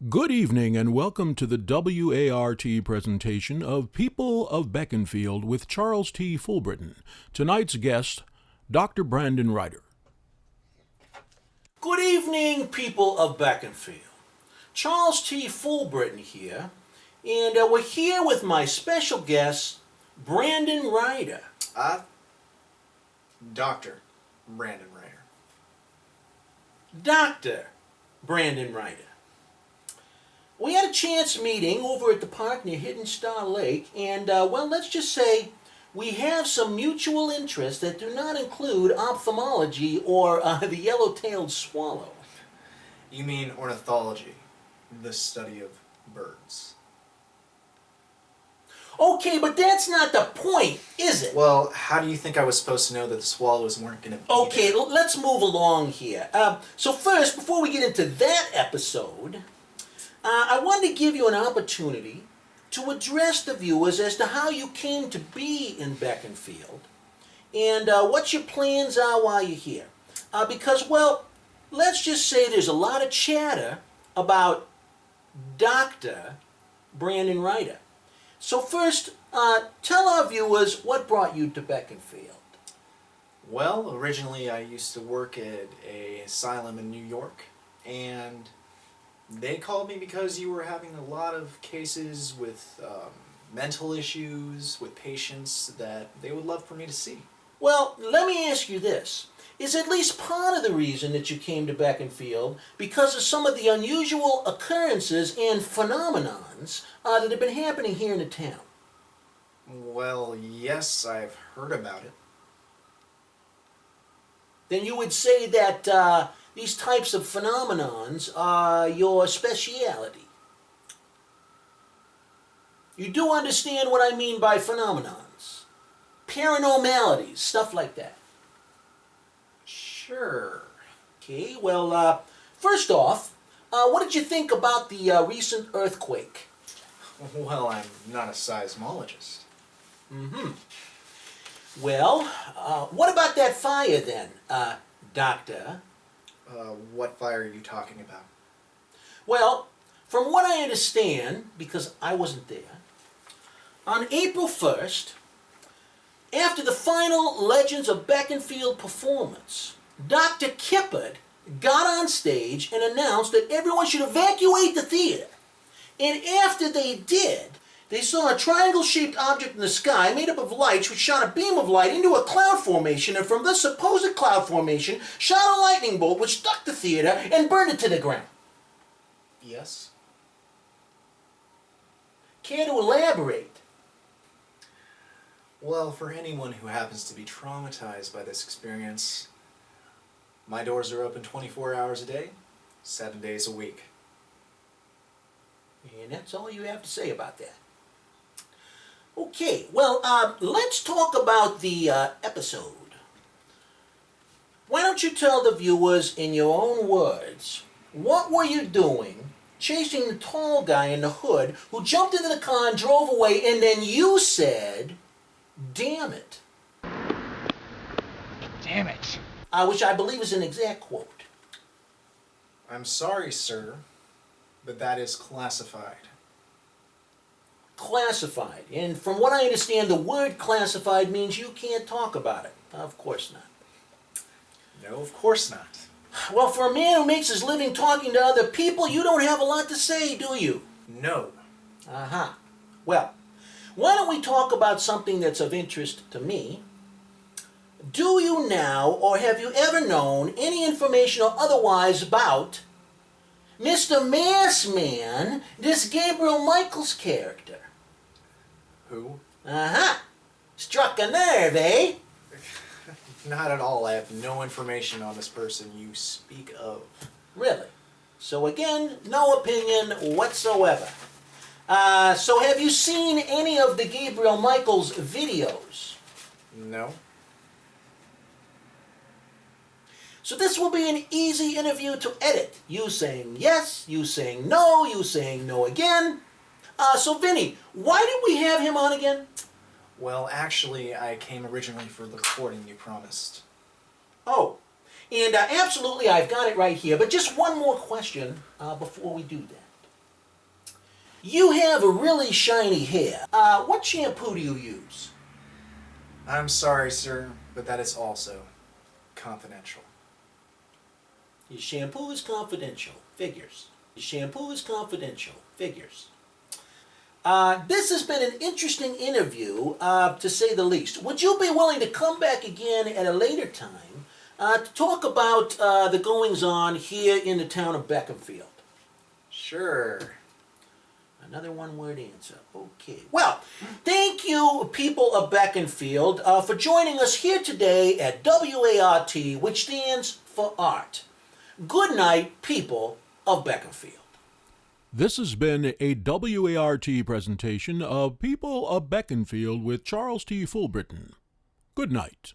Good evening and welcome to the WART presentation of People of Beckinfield with Charles T. Fullbritton. Tonight's guest, Dr. Brandon Ryder. Good evening, people of Beckinfield. Charles T. Fullbritton here, and we're here with my special guest, Brandon Ryder. Dr. Brandon Ryder. Dr. Brandon Ryder. We had a chance meeting over at the park near Hidden Star Lake, and, let's just say we have some mutual interests that do not include ophthalmology or the yellow-tailed swallow. You mean ornithology, the study of birds. Okay, but that's not the point, is it? Well, how do you think I was supposed to know that the swallows weren't going to be Okay, there? let's move along here. So first, before we get into that episode, I wanted to give you an opportunity to address the viewers as to how you came to be in Beckinfield and what your plans are while you're here. Because, let's just say there's a lot of chatter about Dr. Brandon Ryder. So first, tell our viewers what brought you to Beckinfield. Well, originally I used to work at an asylum in New York, and they called me because you were having a lot of cases with mental issues, with patients that they would love for me to see. Well, let me ask you this. Is at least part of the reason that you came to Beckinfield because of some of the unusual occurrences and phenomenons that have been happening here in the town? Well, yes, I've heard about it. Then you would say that these types of phenomenons are your speciality. You do understand what I mean by phenomenons. Paranormalities, stuff like that. Sure. Okay, first off, what did you think about the recent earthquake? Well, I'm not a seismologist. Well, what about that fire then, Doctor? What fire are you talking about? Well, from what I understand, because I wasn't there, on April 1st, after the final Legends of Beckinfield performance, Dr. Gebert got on stage and announced that everyone should evacuate the theater. And after they did, they saw a triangle-shaped object in the sky made up of lights which shot a beam of light into a cloud formation, and from this supposed cloud formation shot a lightning bolt which struck the theater and burned it to the ground. Yes? Care to elaborate? Well, for anyone who happens to be traumatized by this experience, my doors are open 24 hours a day, 7 days a week. And that's all you have to say about that. Okay, let's talk about the episode. Why don't you tell the viewers in your own words, what were you doing chasing the tall guy in the hood who jumped into the car and drove away, and then you said, "Damn it." Damn it. Which I believe is an exact quote. I'm sorry, sir, but that is classified. Classified. And from what I understand, the word classified means you can't talk about it. Of course not. No, of course not. Well, for a man who makes his living talking to other people, you don't have a lot to say, do you? No. Well, why don't we talk about something that's of interest to me? Do you now, or have you ever known, any information or otherwise about Mr. Mass Man, this Gabriel Michaels character? Who? Struck a nerve, eh? Not at all. I have no information on this person you speak of. Really? So again, no opinion whatsoever. So have you seen any of the Gabriel Michaels videos? No. So this will be an easy interview to edit. You saying yes, you saying no, you saying no again. So Vinny, why did we have him on again? Well, actually, I came originally for the recording you promised. Oh, and absolutely, I've got it right here. But just one more question before we do that. You have a really shiny hair. What shampoo do you use? I'm sorry, sir, but that is also confidential. Your shampoo is confidential. Figures. Your shampoo is confidential. Figures. This has been an interesting interview, to say the least. Would you be willing to come back again at a later time to talk about the goings-on here in the town of Beckinfield? Sure. Another one-word answer. Okay. Well, thank you, people of Beckinfield, for joining us here today at WART, which stands for Art. Good night, people of Beckinfield. This has been a WART presentation of People of Beckinfield with Charles T. Fullbritton. Good night.